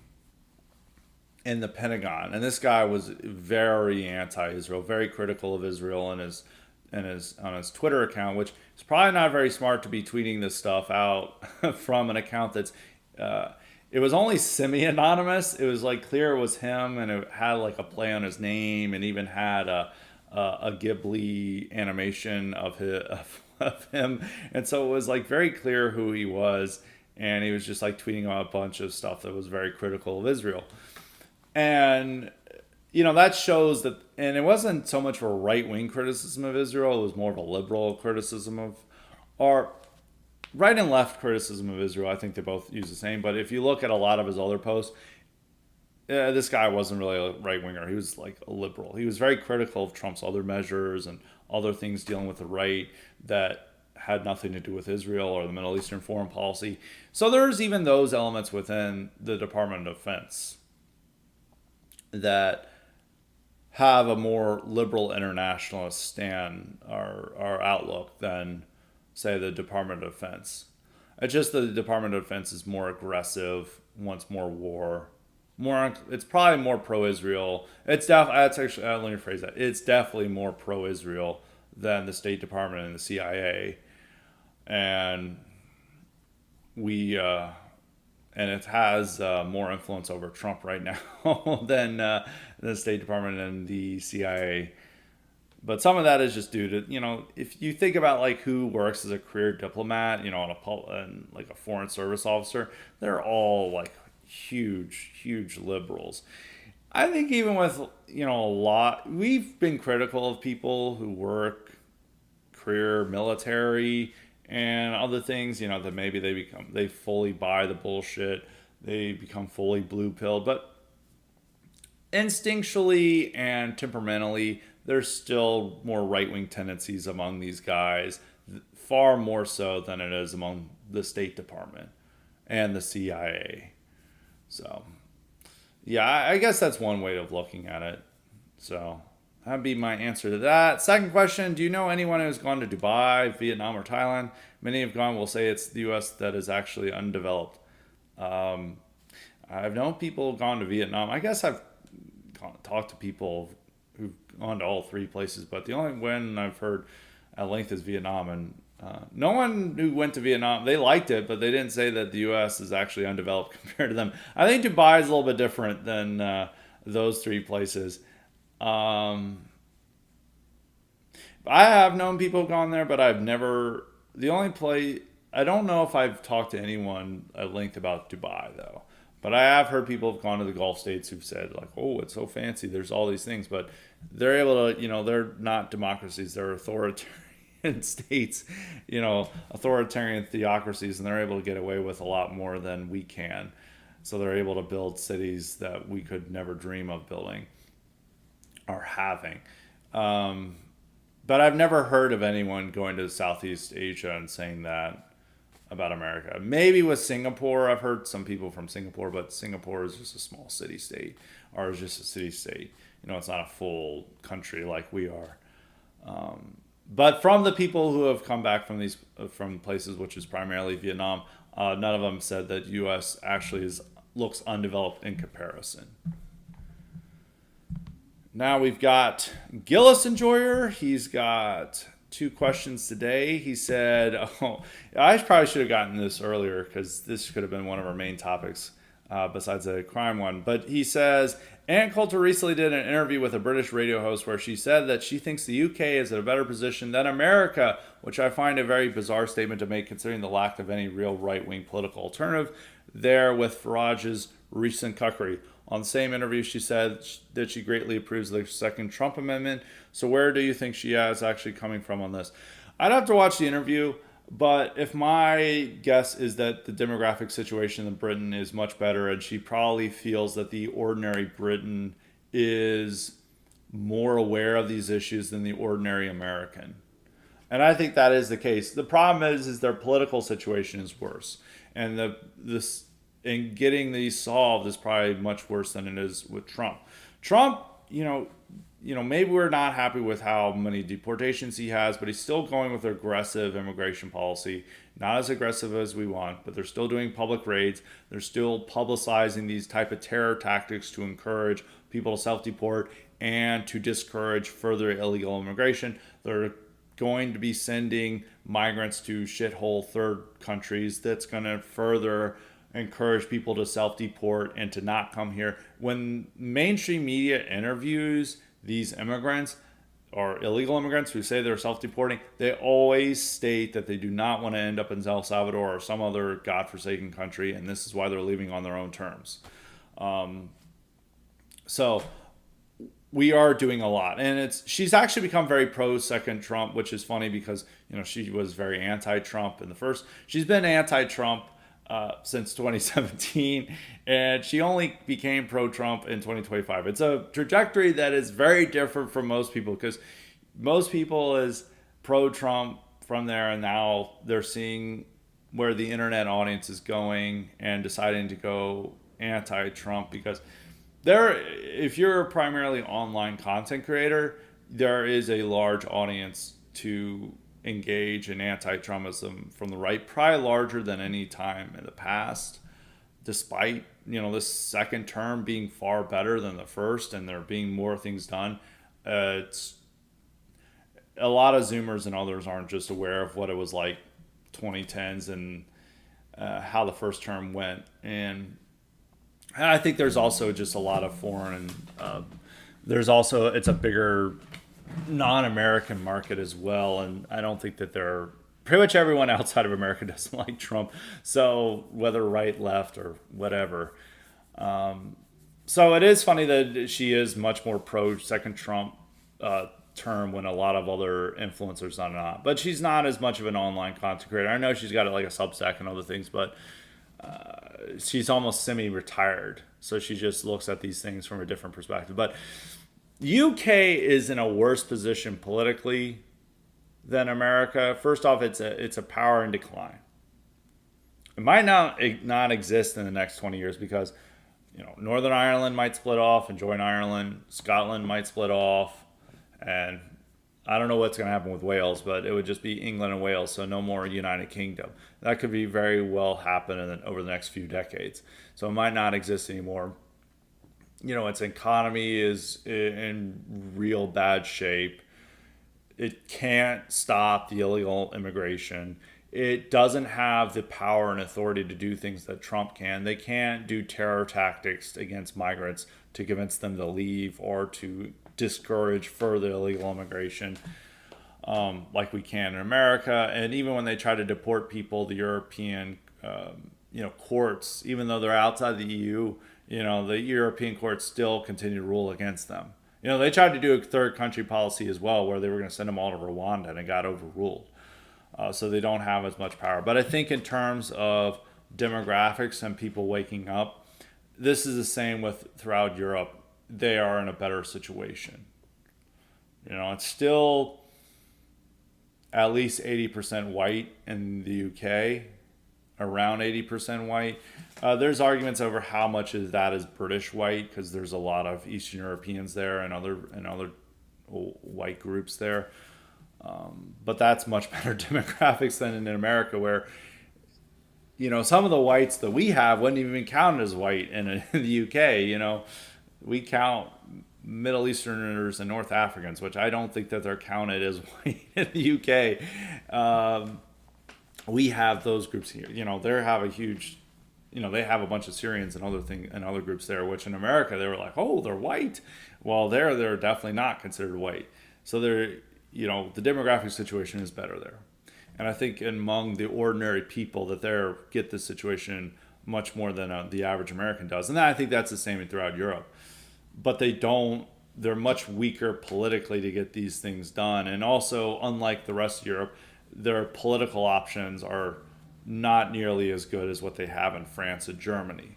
in the Pentagon, and this guy was very anti-Israel, very critical of Israel, on his Twitter account, which is probably not very smart to be tweeting this stuff out from an account that's it was only semi-anonymous. It was like clear it was him, and it had like a play on his name, and even had a Ghibli animation of him, and so it was like very clear who he was. And he was just like tweeting out a bunch of stuff that was very critical of Israel. And, that shows that, and it wasn't so much of a right-wing criticism of Israel, it was more of a liberal criticism or right and left criticism of Israel. I think they both use the same. But if you look at a lot of his other posts, this guy wasn't really a right-winger. He was like a liberal. He was very critical of Trump's other measures and other things dealing with the right that had nothing to do with Israel or the Middle Eastern foreign policy. So there's even those elements within the Department of Defense that have a more liberal internationalist stand or outlook than, say, the Department of Defense. It's just that the Department of Defense is more aggressive, wants more war. It's probably more pro-Israel. That's actually, let me rephrase that. It's definitely more pro-Israel than the State Department and the CIA. And we and it has more influence over Trump right now than the State Department and the CIA. But some of that is just due to, if you think about like who works as a career diplomat, and like a foreign service officer, they're all like huge liberals. I think even with, a lot, we've been critical of people who work career military and other things, that maybe they fully buy the bullshit, they become fully blue pilled. But instinctually and temperamentally, there's still more right wing tendencies among these guys, far more so than it is among the State Department and the CIA. So, yeah, I guess that's one way of looking at it. So, that'd be my answer to that. Second question: do you know anyone who's gone to Dubai, Vietnam, or Thailand? Many have gone will say it's the U.S. that is actually undeveloped. Um, I've known people gone to Vietnam. I guess I've talked to people who've gone to all three places, but the only one I've heard at length is Vietnam. And no one who went to Vietnam, they liked it, but they didn't say that the U.S. is actually undeveloped compared to them. I think Dubai is a little bit different than those three places. Um, I have known people who've gone there, but I've never. The only place I don't know if I've talked to anyone at length about Dubai though. But I have heard people have gone to the Gulf states who've said like, "Oh, it's so fancy. There's all these things," but they're able to, they're not democracies. They're authoritarian states, authoritarian theocracies, and they're able to get away with a lot more than we can. So they're able to build cities that we could never dream of building or having. Um, but I've never heard of anyone going to Southeast Asia and saying that about America. Maybe with Singapore, I've heard some people from Singapore, but Singapore is just a small city state, or is just a city state. It's not a full country like we are. But from the people who have come back from places, which is primarily Vietnam, none of them said that U.S. actually looks undeveloped in comparison. Now we've got Gillis Enjoyer. He's got two questions today. He said, "Oh, I probably should have gotten this earlier because this could have been one of our main topics besides the crime one." But he says, Ann Coulter recently did an interview with a British radio host where she said that she thinks the UK is in a better position than America, which I find a very bizarre statement to make considering the lack of any real right-wing political alternative there with Farage's recent cuckery. On the same interview, she said that she greatly approves of the second Trump amendment. So where do you think she is actually coming from on this? I'd have to watch the interview, but if my guess is that the demographic situation in Britain is much better, and she probably feels that the ordinary Briton is more aware of these issues than the ordinary American. And I think that is the case. The problem is their political situation is worse. And and getting these solved is probably much worse than it is with Trump. Trump, maybe we're not happy with how many deportations he has, but he's still going with aggressive immigration policy. Not as aggressive as we want, but they're still doing public raids. They're still publicizing these type of terror tactics to encourage people to self-deport and to discourage further illegal immigration. They're going to be sending migrants to shithole third countries. That's going to further encourage people to self-deport and to not come here. When mainstream media interviews these immigrants or illegal immigrants who say they're self-deporting, they always state that they do not want to end up in El Salvador or some other godforsaken country, and this is why they're leaving on their own terms. So we are doing a lot, and she's actually become very pro second Trump, which is funny because she was very anti-Trump in the first. She's been anti-Trump since 2017, and she only became pro-Trump in 2025. It's a trajectory that is very different from most people, because most people is pro-Trump from there, and now they're seeing where the internet audience is going and deciding to go anti-Trump, because if you're a primarily online content creator, there is a large audience to engage in anti-Trumpism from the right, probably larger than any time in the past, despite this second term being far better than the first and there being more things done. It's a lot of Zoomers and others aren't just aware of what it was like 2010s and how the first term went. And I think there's also just a lot of foreign. There's also it's a bigger non-American market as well, and I don't think that there. Pretty much everyone outside of America doesn't like Trump. So whether right, left, or whatever. So it is funny that she is much more pro second Trump term when a lot of other influencers are not. But she's not as much of an online content creator. I know she's got like a Substack and other things, but she's almost semi-retired. So she just looks at these things from a different perspective. But UK is in a worse position politically than America. First off, it's a power in decline. It might not exist in the next 20 years because Northern Ireland might split off and join Ireland. Scotland might split off, and I don't know what's going to happen with Wales, but it would just be England and Wales, so no more United Kingdom. That could be very well happen over the next few decades. So it might not exist anymore. Its economy is in real bad shape. It can't stop the illegal immigration. It doesn't have the power and authority to do things that Trump can. They can't do terror tactics against migrants to convince them to leave or to discourage further illegal immigration like we can in America. And even when they try to deport people, the European courts, even though they're outside the EU, the European courts still continue to rule against them. They tried to do a third country policy as well, where they were going to send them all to Rwanda, and it got overruled. So they don't have as much power. But I think in terms of demographics and people waking up, this is the same with throughout Europe. They are in a better situation. It's still at least 80% white in the UK, around 80% white. There's arguments over how much of that is British white, because there's a lot of Eastern Europeans there and other white groups there. But that's much better demographics than in America, where some of the whites that we have wouldn't even count as white in the UK. We count Middle Easterners and North Africans, which I don't think that they're counted as white in the UK. We have those groups here. They have a huge, they have a bunch of Syrians and other groups there, which in America they were like, oh, they're white. Well, they're definitely not considered white. So they're, the demographic situation is better there. And I think among the ordinary people that they get this situation much more than the average American does. And I think that's the same throughout Europe. But they're much weaker politically to get these things done. And also, unlike the rest of Europe, their political options are not nearly as good as what they have in France and Germany.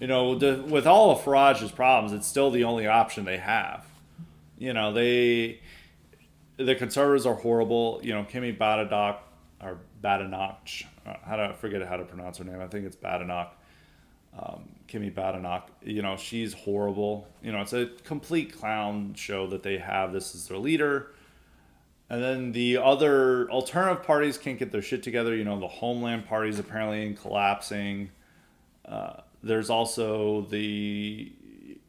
With all of Farage's problems, it's still the only option they have. The conservatives are horrible. Kimi Badenoch, I forget how to pronounce her name. I think it's Badenoch. Kimi Badenoch, she's horrible. It's a complete clown show that they have. This is their leader. And then the other alternative parties can't get their shit together. The Homeland Party is apparently collapsing. There's also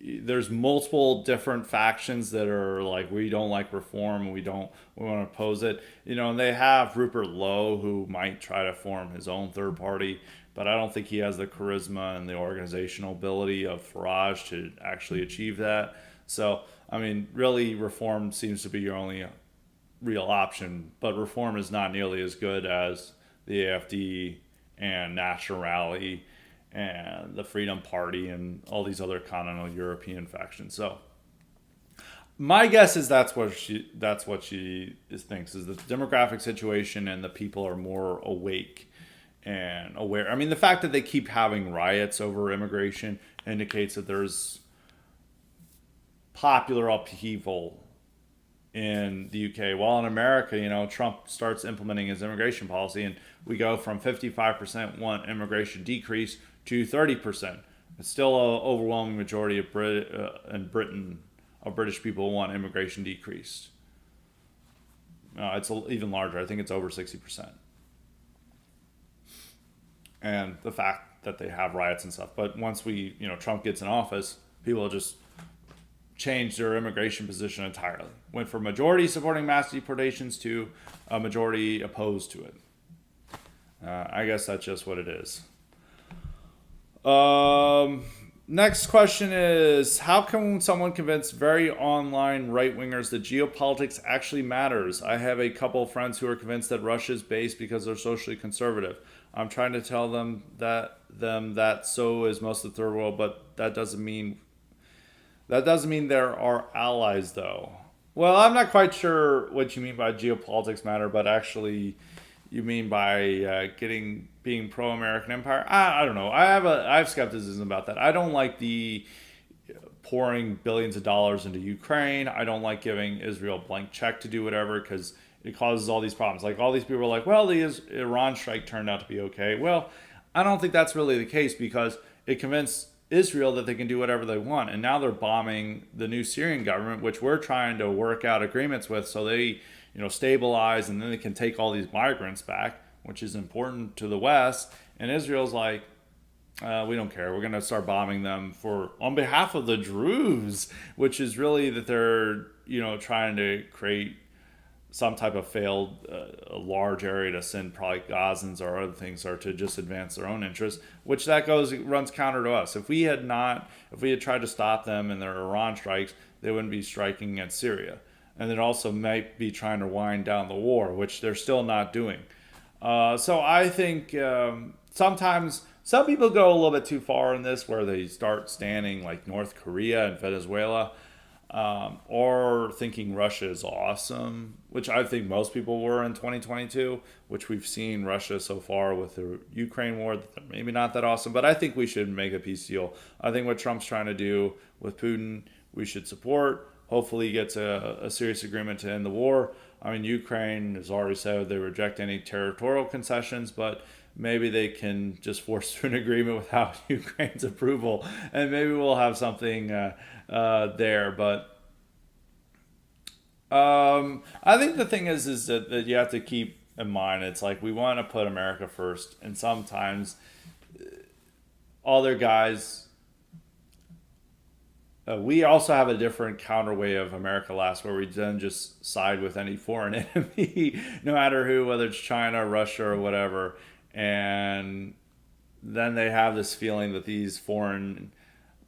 there's multiple different factions that are like, we don't like reform and we want to oppose it. And they have Rupert Lowe, who might try to form his own third party, but I don't think he has the charisma and the organizational ability of Farage to actually achieve that. So, really, reform seems to be your only real option, but reform is not nearly as good as the AfD and National Rally and the Freedom Party and all these other continental European factions. So my guess is that's what she thinks, is the demographic situation and the people are more awake and aware. The fact that they keep having riots over immigration indicates that there's popular upheaval in the UK. While in America, Trump starts implementing his immigration policy and we go from 55% want immigration decrease to 30%. It's still an overwhelming majority of in Britain of British people want immigration decreased. It's even larger. I think it's over 60%. And the fact that they have riots and stuff. But once Trump gets in office, people just change their immigration position entirely. Went from majority supporting mass deportations to a majority opposed to it. I guess that's just what it is. Um, Next question is: how can someone convince very online right wingers that geopolitics actually matters? I have a couple of friends who are convinced that Russia is based because they're socially conservative. I'm trying to tell them that so is most of the third world, but that doesn't mean there are allies though. Well, I'm not quite sure what you mean by geopolitics matter, but actually you mean by getting being pro-American empire. I don't know. I have skepticism about that. I don't like the pouring billions of dollars into Ukraine. I don't like giving Israel a blank check to do whatever because it causes all these problems. Like all these people are like, well, the Iran strike turned out to be okay. Well, I don't think that's really the case because it convinced Israel that they can do whatever they want, and now they're bombing the new Syrian government, which we're trying to work out agreements with, so they, stabilize, and then they can take all these migrants back, which is important to the West. And Israel's like, we don't care. We're going to start bombing them for on behalf of the Druze, which is really that they're trying to create some type of failed a large area to send probably Gazans or other things or to just advance their own interests, which that runs counter to us. If we had tried to stop them in their Iran strikes, they wouldn't be striking at Syria, and it also might be trying to wind down the war, which they're still not doing. So I think sometimes some people go a little bit too far in this, where they start standing like North Korea and Venezuela, or thinking Russia is awesome, which I think most people were in 2022, which we've seen Russia so far with the Ukraine war, that they're maybe not that awesome, but I think we should make a peace deal. I think what Trump's trying to do with Putin, we should support. Hopefully he gets a serious agreement to end the war. I mean, Ukraine has already said they reject any territorial concessions, but maybe they can just force through an agreement without Ukraine's approval, and maybe we'll have something there. But I think the thing is that you have to keep in mind, it's like we want to put America first, and sometimes other guys. We also have a different counter way of America last, where we then just side with any foreign enemy, no matter who, whether it's China, Russia, or whatever. And then they have this feeling that these foreign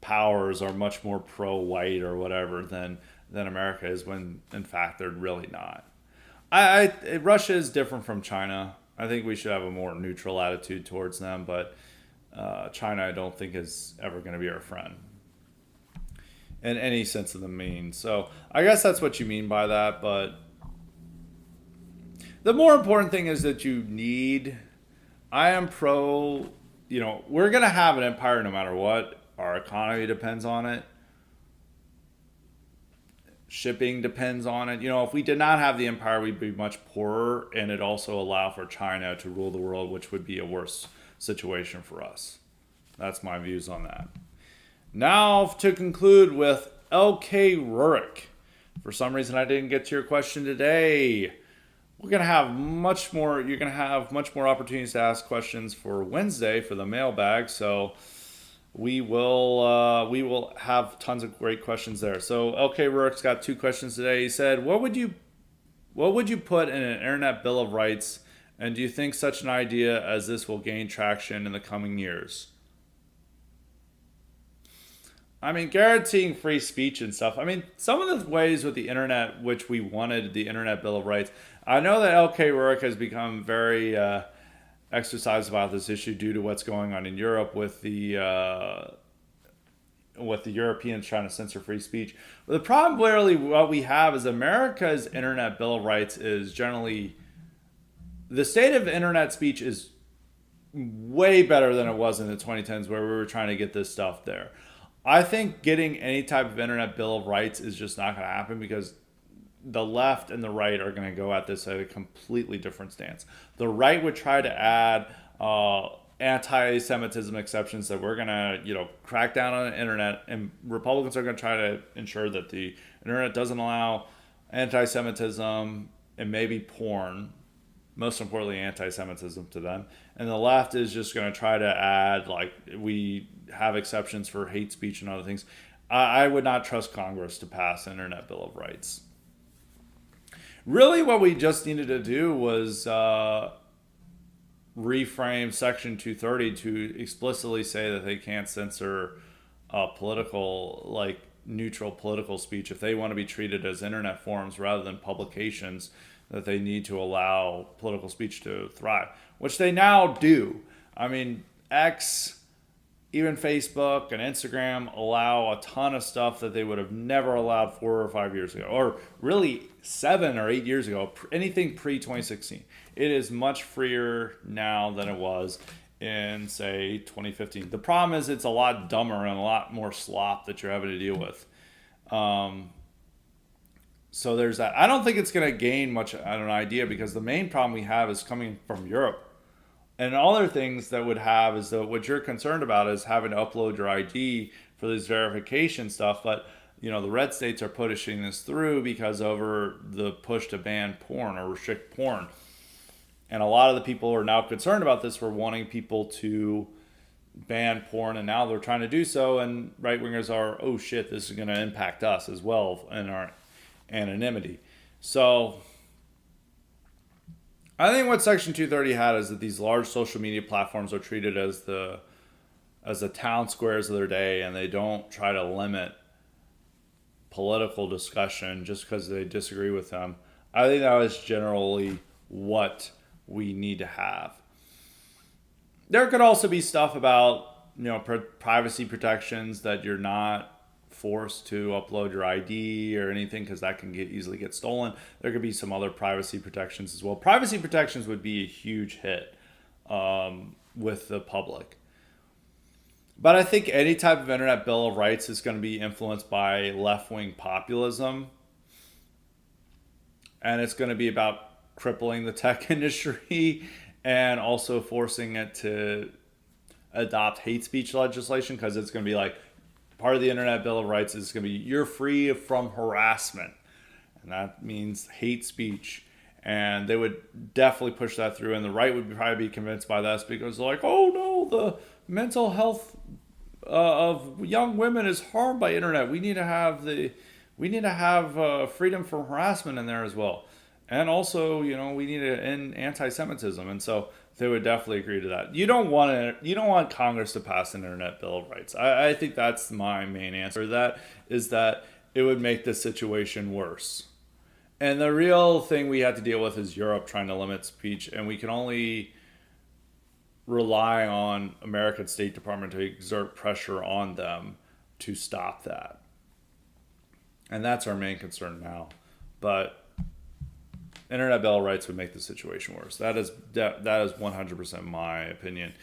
powers are much more pro-white or whatever than America is, when in fact they're really not. Russia is different from China. I think we should have a more neutral attitude towards them, but China I don't think is ever going to be our friend in any sense of the mean. So I guess that's what you mean by that. But the more important thing is that I am pro, we're going to have an empire no matter what. Our economy depends on it. Shipping depends on it. If we did not have the empire, we'd be much poorer, and it also allow for China to rule the world, which would be a worse situation for us. That's my views on that. Now to conclude with L.K. Rurik. For some reason I didn't get to your question today. We're going to have much more. You're going to have much more opportunities to ask questions for Wednesday for the mailbag. So we will have tons of great questions there. So L.K. Rurik's got 2 questions today. He said, what would you put in an internet bill of rights, and do you think such an idea as this will gain traction in the coming years? I mean, guaranteeing free speech and stuff. I mean, some of the ways with the internet, which we wanted the Internet Bill of Rights. I know that L.K. Rurik has become very exercised about this issue due to what's going on in Europe with the Europeans trying to censor free speech. But the problem, literally, what we have is America's Internet Bill of Rights is generally, the state of internet speech is way better than it was in the 2010s, where we were trying to get this stuff there. I think getting any type of internet bill of rights is just not going to happen, because the left and the right are going to go at this at a completely different stance. The right would try to add anti-Semitism exceptions that we're going to, crack down on the internet, and Republicans are going to try to ensure that the internet doesn't allow anti-Semitism and maybe porn, most importantly anti-Semitism to them. And the left is just going to try to add, like, we have exceptions for hate speech and other things. I would not trust Congress to pass an Internet Bill of Rights. Really what we just needed to do was reframe Section 230 to explicitly say that they can't censor political, like neutral political speech if they want to be treated as internet forums rather than publications, that they need to allow political speech to thrive, which they now do. I mean, X, even Facebook and Instagram allow a ton of stuff that they would have never allowed 4 or 5 years ago, or really 7 or 8 years ago, anything pre 2016. It is much freer now than it was in, say, 2015. The problem is it's a lot dumber and a lot more slop that you're having to deal with. So there's that. I don't think it's going to gain much of an idea because the main problem we have is coming from Europe. And other things that would have is that what you're concerned about is having to upload your ID for this verification stuff. But, the red states are pushing this through because over the push to ban porn or restrict porn. And a lot of the people who are now concerned about this were wanting people to ban porn, and now they're trying to do so. And right-wingers are, oh shit, this is going to impact us as well in our anonymity. So I think what Section 230 had is that these large social media platforms are treated as the town squares of their day, and they don't try to limit political discussion just because they disagree with them. I think that was generally what we need to have. There could also be stuff about, privacy protections, that you're not forced to upload your ID or anything because that can easily get stolen. There could be some other privacy protections as well. Privacy protections would be a huge hit with the public. But I think any type of internet bill of rights is going to be influenced by left-wing populism. And it's going to be about crippling the tech industry and also forcing it to adopt hate speech legislation, because it's going to be like part of the internet bill of rights is going to be you're free from harassment, and that means hate speech. And they would definitely push that through, and the right would probably be convinced by this because they're like, oh no, the mental health of young women is harmed by internet. We need to have freedom from harassment in there as well. And also, we need to end anti-Semitism, and so they would definitely agree to that. You don't want Congress to pass an internet bill of rights. I think that's my main answer. That is that it would make the situation worse. And the real thing we have to deal with is Europe trying to limit speech, and we can only rely on American State Department to exert pressure on them to stop that. And that's our main concern now. But internet bill of rights would make the situation worse. That is 100% my opinion.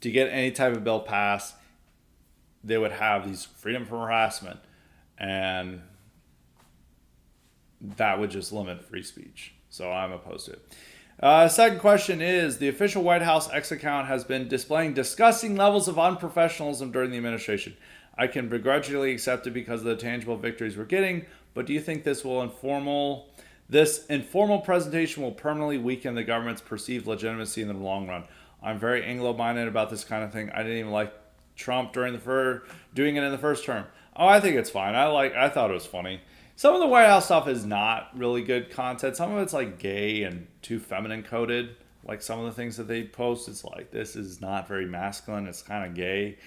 To get any type of bill passed, they would have these freedom from harassment, and that would just limit free speech. So I'm opposed to it. Second question is, the official White House X account has been displaying disgusting levels of unprofessionalism during the administration. I can begrudgingly accept it because of the tangible victories we're getting, but do you think this informal presentation will permanently weaken the government's perceived legitimacy in the long run? I'm very Anglo-minded about this kind of thing. I didn't even like Trump doing it in the first term. Oh, I think it's fine. I thought it was funny. Some of the White House stuff is not really good content. Some of it's like gay and too feminine coded. Like some of the things that they post, it's like, this is not very masculine. It's kind of gay.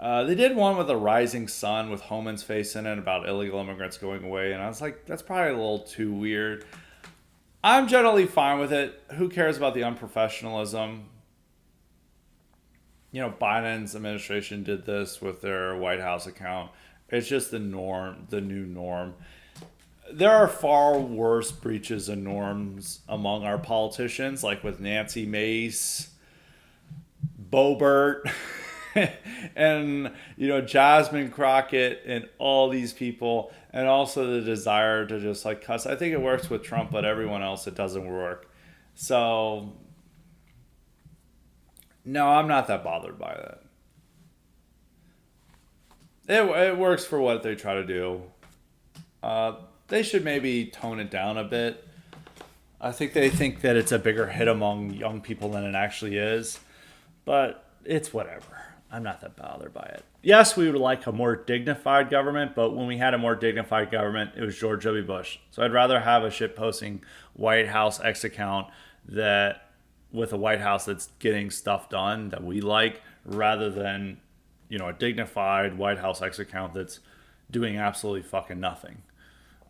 They did one with a rising sun with Homan's face in it about illegal immigrants going away. And I was like, that's probably a little too weird. I'm generally fine with it. Who cares about the unprofessionalism? Biden's administration did this with their White House account. It's just the norm, the new norm. There are far worse breaches of norms among our politicians, like with Nancy Mace, Boebert, and Jasmine Crockett, and all these people, and also the desire to just like cuss. I think it works with Trump, but everyone else it doesn't work. So no, I'm not that bothered by that. It works for what they try to do. They should maybe tone it down a bit. I think they think that it's a bigger hit among young people than it actually is. But it's whatever. I'm not that bothered by it. Yes, we would like a more dignified government, but when we had a more dignified government, it was George W. Bush. So I'd rather have a shitposting White House X account that with a White House that's getting stuff done that we like, rather than, a dignified White House ex-account that's doing absolutely fucking nothing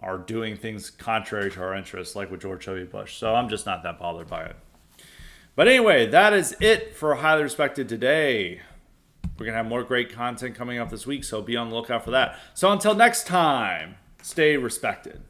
or doing things contrary to our interests, like with George W. Bush. So I'm just not that bothered by it. But anyway, that is it for Highly Respected today. We're going to have more great content coming up this week, so be on the lookout for that. So until next time, stay respected.